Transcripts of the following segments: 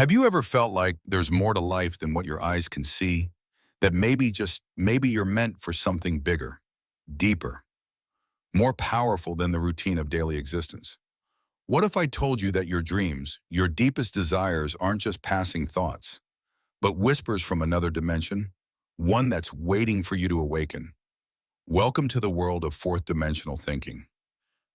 Have you ever felt like there's more to life than what your eyes can see? That maybe you're meant for something bigger, deeper, more powerful than the routine of daily existence? What if I told you that your dreams, your deepest desires aren't just passing thoughts, but whispers from another dimension, one that's waiting for you to awaken? Welcome to the world of fourth dimensional thinking.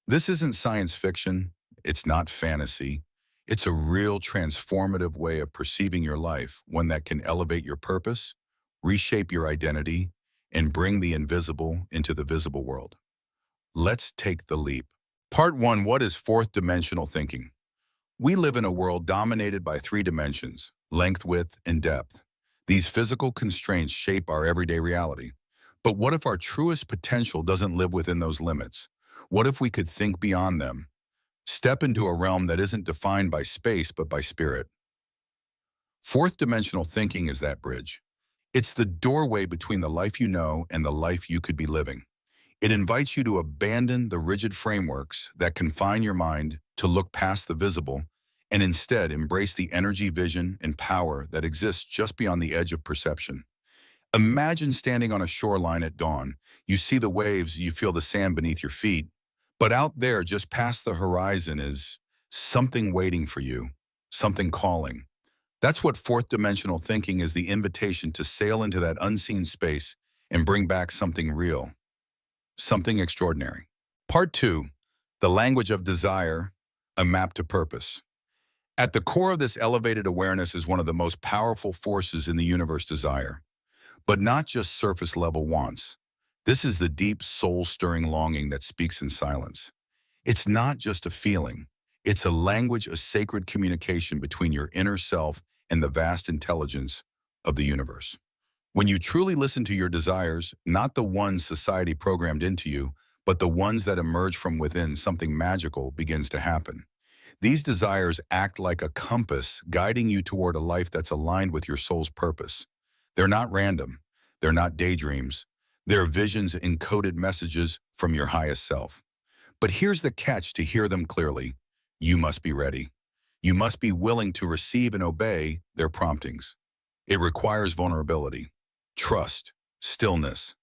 This isn't science fiction. It's not fantasy. It's a real transformative way of perceiving your life, one that can elevate your purpose, reshape your identity, and bring the invisible into the visible world. Let's take the leap. Part 1. What is fourth dimensional thinking? We live in a world dominated by three dimensions: length, width, and depth. These physical constraints shape our everyday reality. But what if our truest potential doesn't live within those limits? What if we could think beyond them? Step into a realm that isn't defined by space but by spirit. Fourth dimensional thinking is that bridge. It's the doorway between the life you know and the life you could be living. It invites you to abandon the rigid frameworks that confine your mind, to look past the visible and instead embrace the energy, vision, and power that exists just beyond the edge of perception. Imagine standing on a shoreline at dawn. You see the waves, you feel the sand beneath your feet. But out there, just past the horizon, is something waiting for you, something calling. That's what fourth dimensional thinking is: the invitation to sail into that unseen space and bring back something real, something extraordinary. Part 2, the language of desire, a map to purpose. At the core of this elevated awareness is one of the most powerful forces in the universe: desire. But not just surface-level wants. This is the deep, soul-stirring longing that speaks in silence. It's not just a feeling. It's a language, a sacred communication between your inner self and the vast intelligence of the universe. When you truly listen to your desires, not the ones society programmed into you, but the ones that emerge from within, something magical begins to happen. These desires act like a compass, guiding you toward a life that's aligned with your soul's purpose. They're not random. They're not daydreams. They're visions, encoded messages from your highest self. But here's the catch: to hear them clearly, you must be ready. You must be willing to receive and obey their promptings. It requires vulnerability, trust, stillness.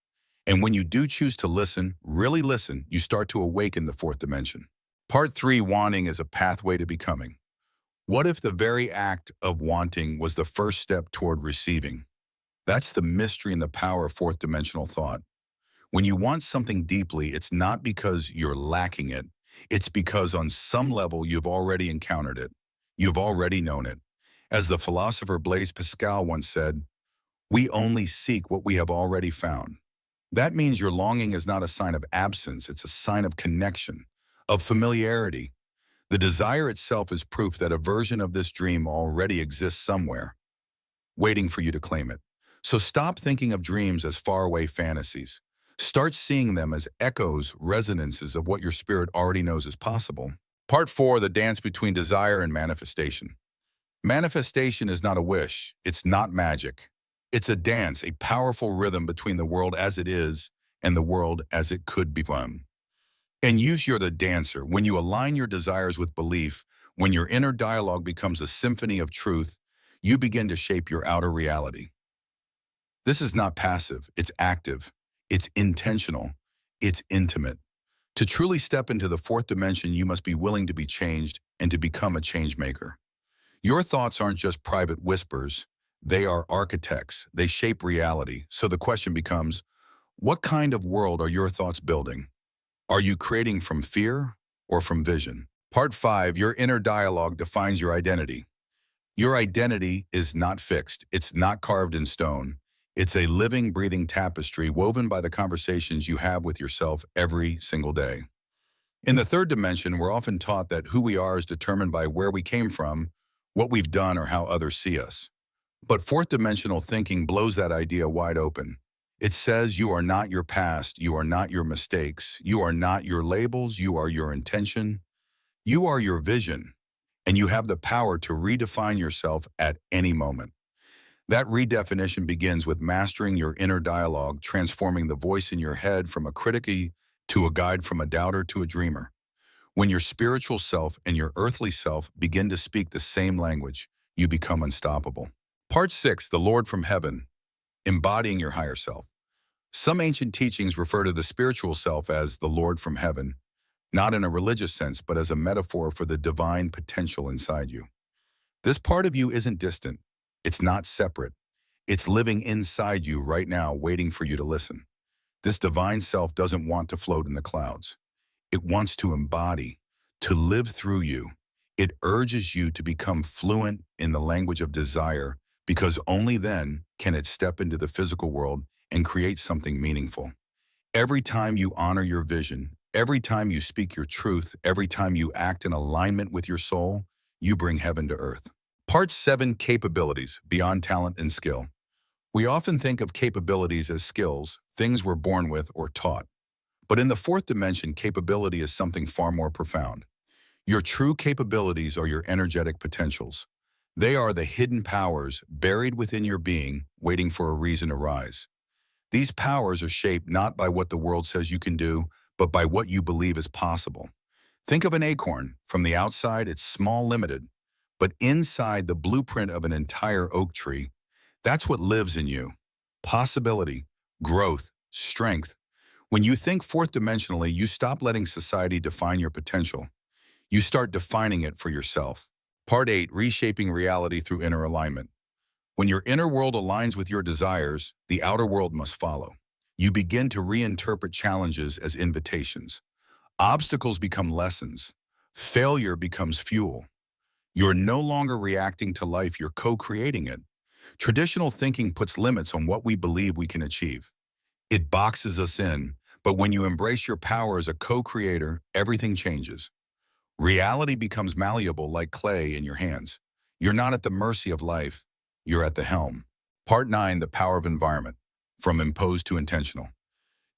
And when you do choose to listen, really listen, you start to awaken the fourth dimension. Part 3, wanting is a pathway to becoming. What if the very act of wanting was the first step toward receiving? That's the mystery and the power of fourth dimensional thought. When you want something deeply, it's not because you're lacking it. It's because on some level you've already encountered it. You've already known it. As the philosopher Blaise Pascal once said, "We only seek what we have already found." That means your longing is not a sign of absence, it's a sign of connection, of familiarity. The desire itself is proof that a version of this dream already exists somewhere, waiting for you to claim it. So stop thinking of dreams as faraway fantasies. Start seeing them as echoes, resonances of what your spirit already knows is possible. Part 4, the dance between desire and manifestation. Manifestation is not a wish. It's not magic. It's a dance, a powerful rhythm between the world as it is and the world as it could become. And you're the dancer. When you align your desires with belief, when your inner dialogue becomes a symphony of truth, you begin to shape your outer reality. This is not passive, it's active, it's intentional, it's intimate. To truly step into the fourth dimension, you must be willing to be changed and to become a change maker. Your thoughts aren't just private whispers, they are architects, they shape reality. So the question becomes, what kind of world are your thoughts building? Are you creating from fear or from vision? Part 5, your inner dialogue defines your identity. Your identity is not fixed, it's not carved in stone. It's a living, breathing tapestry woven by the conversations you have with yourself every single day. In the third dimension, we're often taught that who we are is determined by where we came from, what we've done, or how others see us. But fourth dimensional thinking blows that idea wide open. It says you are not your past, you are not your mistakes, you are not your labels, you are your intention, you are your vision, and you have the power to redefine yourself at any moment. That redefinition begins with mastering your inner dialogue, transforming the voice in your head from a critic to a guide, from a doubter to a dreamer. When your spiritual self and your earthly self begin to speak the same language, you become unstoppable. Part 6, the Lord from Heaven, embodying your higher self. Some ancient teachings refer to the spiritual self as the Lord from Heaven, not in a religious sense, but as a metaphor for the divine potential inside you. This part of you isn't distant. It's not separate. It's living inside you right now, waiting for you to listen. This divine self doesn't want to float in the clouds. It wants to embody, to live through you. It urges you to become fluent in the language of desire, because only then can it step into the physical world and create something meaningful. Every time you honor your vision, every time you speak your truth, every time you act in alignment with your soul, you bring heaven to earth. Part 7, capabilities, beyond talent and skill. We often think of capabilities as skills, things we're born with or taught. But in the fourth dimension, capability is something far more profound. Your true capabilities are your energetic potentials. They are the hidden powers buried within your being, waiting for a reason to rise. These powers are shaped not by what the world says you can do, but by what you believe is possible. Think of an acorn. From the outside, it's small, limited. But inside the blueprint of an entire oak tree, that's what lives in you. Possibility, growth, strength. When you think fourth dimensionally, you stop letting society define your potential. You start defining it for yourself. Part 8, reshaping reality through inner alignment. When your inner world aligns with your desires, the outer world must follow. You begin to reinterpret challenges as invitations. Obstacles become lessons. Failure becomes fuel. You're no longer reacting to life, you're co-creating it. Traditional thinking puts limits on what we believe we can achieve. It boxes us in, but when you embrace your power as a co-creator, everything changes. Reality becomes malleable like clay in your hands. You're not at the mercy of life, you're at the helm. Part 9, the power of environment, from imposed to intentional.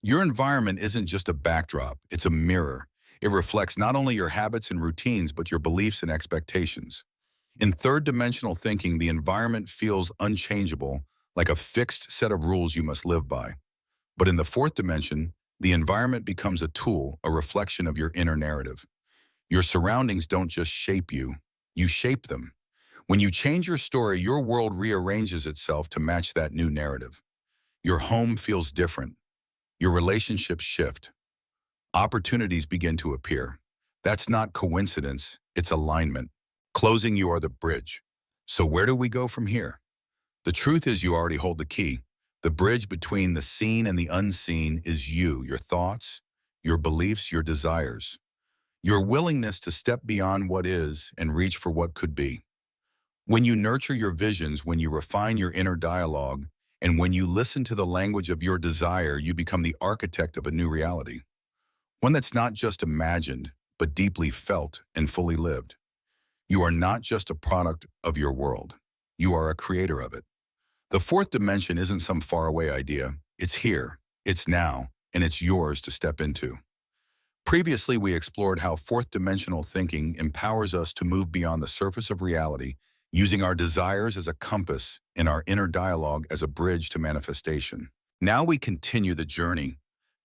Your environment isn't just a backdrop, it's a mirror. It reflects not only your habits and routines, but your beliefs and expectations. In third dimensional thinking, the environment feels unchangeable, like a fixed set of rules you must live by. But in the fourth dimension, the environment becomes a tool, a reflection of your inner narrative. Your surroundings don't just shape you, you shape them. When you change your story, your world rearranges itself to match that new narrative. Your home feels different. Your relationships shift. Opportunities begin to appear. That's not coincidence, it's alignment. Closing, you are the bridge. So where do we go from here? The truth is you already hold the key. The bridge between the seen and the unseen is you, your thoughts, your beliefs, your desires. Your willingness to step beyond what is and reach for what could be. When you nurture your visions, when you refine your inner dialogue, and when you listen to the language of your desire, you become the architect of a new reality. One that's not just imagined, but deeply felt and fully lived. You are not just a product of your world. You are a creator of it. The fourth dimension isn't some faraway idea. It's here, it's now, and it's yours to step into. Previously, we explored how fourth dimensional thinking empowers us to move beyond the surface of reality, using our desires as a compass and our inner dialogue as a bridge to manifestation. Now we continue the journey,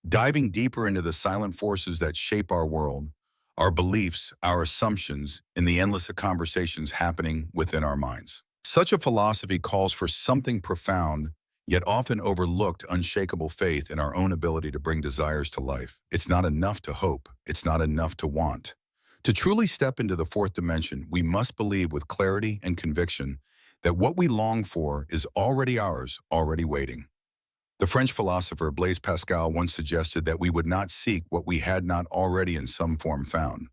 diving deeper into the silent forces that shape our world, our beliefs, our assumptions, and the endless conversations happening within our minds. Such a philosophy calls for something profound, yet often overlooked, unshakable faith in our own ability to bring desires to life. It's not enough to hope. It's not enough to want. To truly step into the fourth dimension, we must believe with clarity and conviction that what we long for is already ours, already waiting. The French philosopher Blaise Pascal once suggested that we would not seek what we had not already in some form found.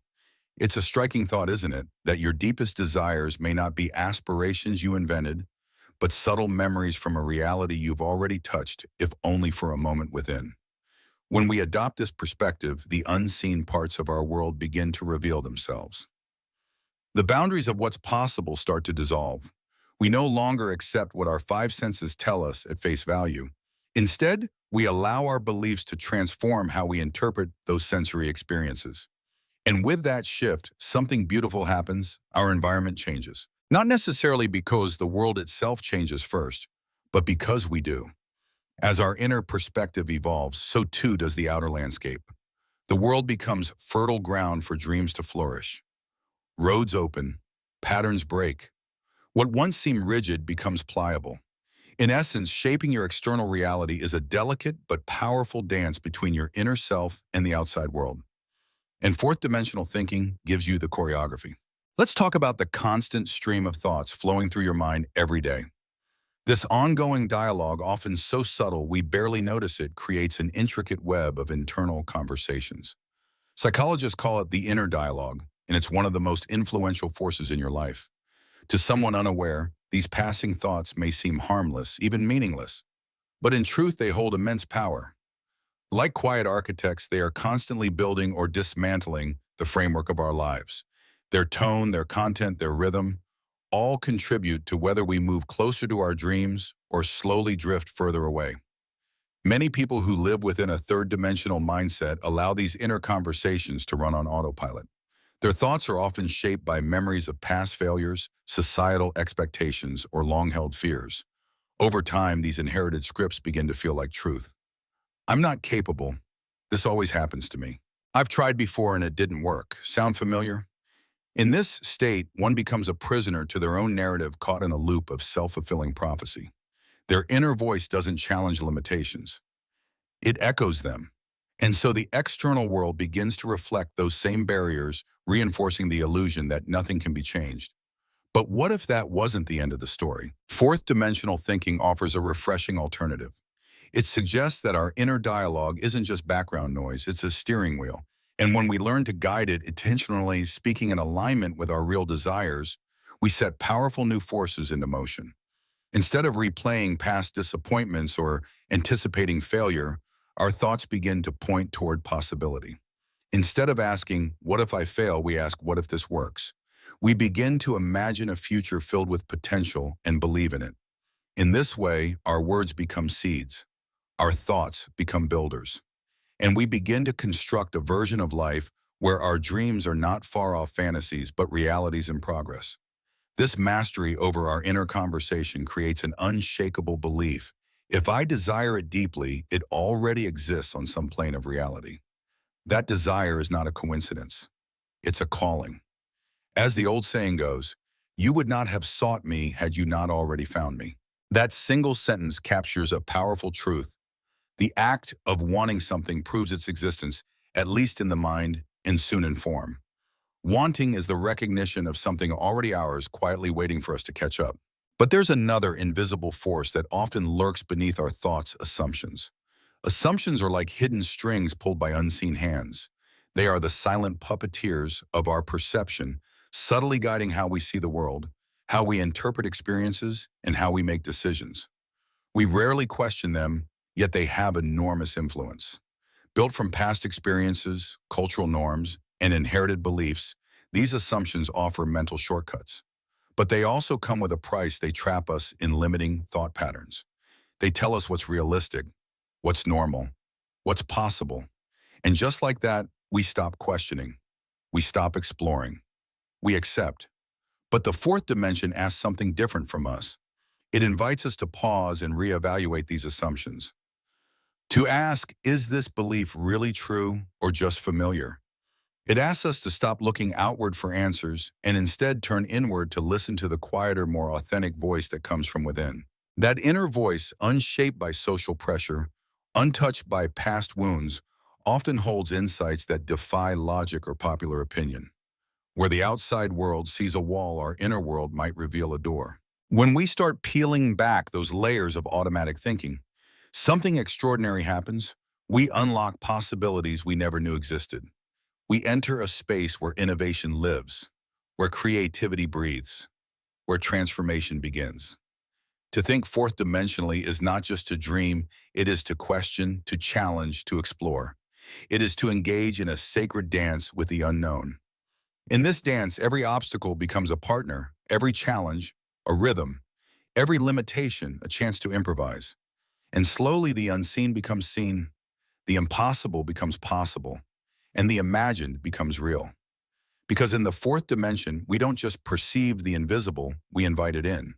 It's a striking thought, isn't it, that your deepest desires may not be aspirations you invented, but subtle memories from a reality you've already touched, if only for a moment within. When we adopt this perspective, the unseen parts of our world begin to reveal themselves. The boundaries of what's possible start to dissolve. We no longer accept what our five senses tell us at face value. Instead, we allow our beliefs to transform how we interpret those sensory experiences. And with that shift, something beautiful happens. Our environment changes. Not necessarily because the world itself changes first, but because we do. As our inner perspective evolves, so too does the outer landscape. The world becomes fertile ground for dreams to flourish. Roads open, patterns break. What once seemed rigid becomes pliable. In essence, shaping your external reality is a delicate but powerful dance between your inner self and the outside world. And fourth dimensional thinking gives you the choreography. Let's talk about the constant stream of thoughts flowing through your mind every day. This ongoing dialogue, often so subtle we barely notice it, creates an intricate web of internal conversations. Psychologists call it the inner dialogue, and it's one of the most influential forces in your life. To someone unaware, these passing thoughts may seem harmless, even meaningless, but in truth they hold immense power. Like quiet architects, they are constantly building or dismantling the framework of our lives. Their tone, their content, their rhythm, all contribute to whether we move closer to our dreams or slowly drift further away. Many people who live within a third-dimensional mindset allow these inner conversations to run on autopilot. Their thoughts are often shaped by memories of past failures, societal expectations, or long-held fears. Over time, these inherited scripts begin to feel like truth. I'm not capable. This always happens to me. I've tried before and it didn't work. Sound familiar? In this state, one becomes a prisoner to their own narrative, caught in a loop of self-fulfilling prophecy. Their inner voice doesn't challenge limitations. It echoes them. And so the external world begins to reflect those same barriers, reinforcing the illusion that nothing can be changed. But what if that wasn't the end of the story? Fourth dimensional thinking offers a refreshing alternative. It suggests that our inner dialogue isn't just background noise, it's a steering wheel. And when we learn to guide it intentionally, speaking in alignment with our real desires, we set powerful new forces into motion. Instead of replaying past disappointments or anticipating failure, our thoughts begin to point toward possibility. Instead of asking, "What if I fail?" we ask, "What if this works?" We begin to imagine a future filled with potential and believe in it. In this way, our words become seeds. Our thoughts become builders. And we begin to construct a version of life where our dreams are not far-off fantasies, but realities in progress. This mastery over our inner conversation creates an unshakable belief. If I desire it deeply, it already exists on some plane of reality. That desire is not a coincidence. It's a calling. As the old saying goes, you would not have sought me had you not already found me. That single sentence captures a powerful truth. The act of wanting something proves its existence, at least in the mind, and soon in form. Wanting is the recognition of something already ours, quietly waiting for us to catch up. But there's another invisible force that often lurks beneath our thoughts: assumptions. Assumptions are like hidden strings pulled by unseen hands. They are the silent puppeteers of our perception, subtly guiding how we see the world, how we interpret experiences, and how we make decisions. We rarely question them, yet they have enormous influence. Built from past experiences, cultural norms, and inherited beliefs, these assumptions offer mental shortcuts. But they also come with a price. They trap us in limiting thought patterns. They tell us what's realistic, what's normal, what's possible. And just like that, we stop questioning. We stop exploring. We accept. But the fourth dimension asks something different from us. It invites us to pause and reevaluate these assumptions. To ask, is this belief really true or just familiar? It asks us to stop looking outward for answers and instead turn inward to listen to the quieter, more authentic voice that comes from within. That inner voice, unshaped by social pressure, untouched by past wounds, often holds insights that defy logic or popular opinion. Where the outside world sees a wall, our inner world might reveal a door. When we start peeling back those layers of automatic thinking, something extraordinary happens. We unlock possibilities we never knew existed. We enter a space where innovation lives, where creativity breathes, where transformation begins. To think fourth dimensionally is not just to dream, it is to question, to challenge, to explore. It is to engage in a sacred dance with the unknown. In this dance, every obstacle becomes a partner, every challenge, a rhythm, every limitation, a chance to improvise. And slowly the unseen becomes seen, the impossible becomes possible, and the imagined becomes real. Because in the fourth dimension, we don't just perceive the invisible, we invite it in.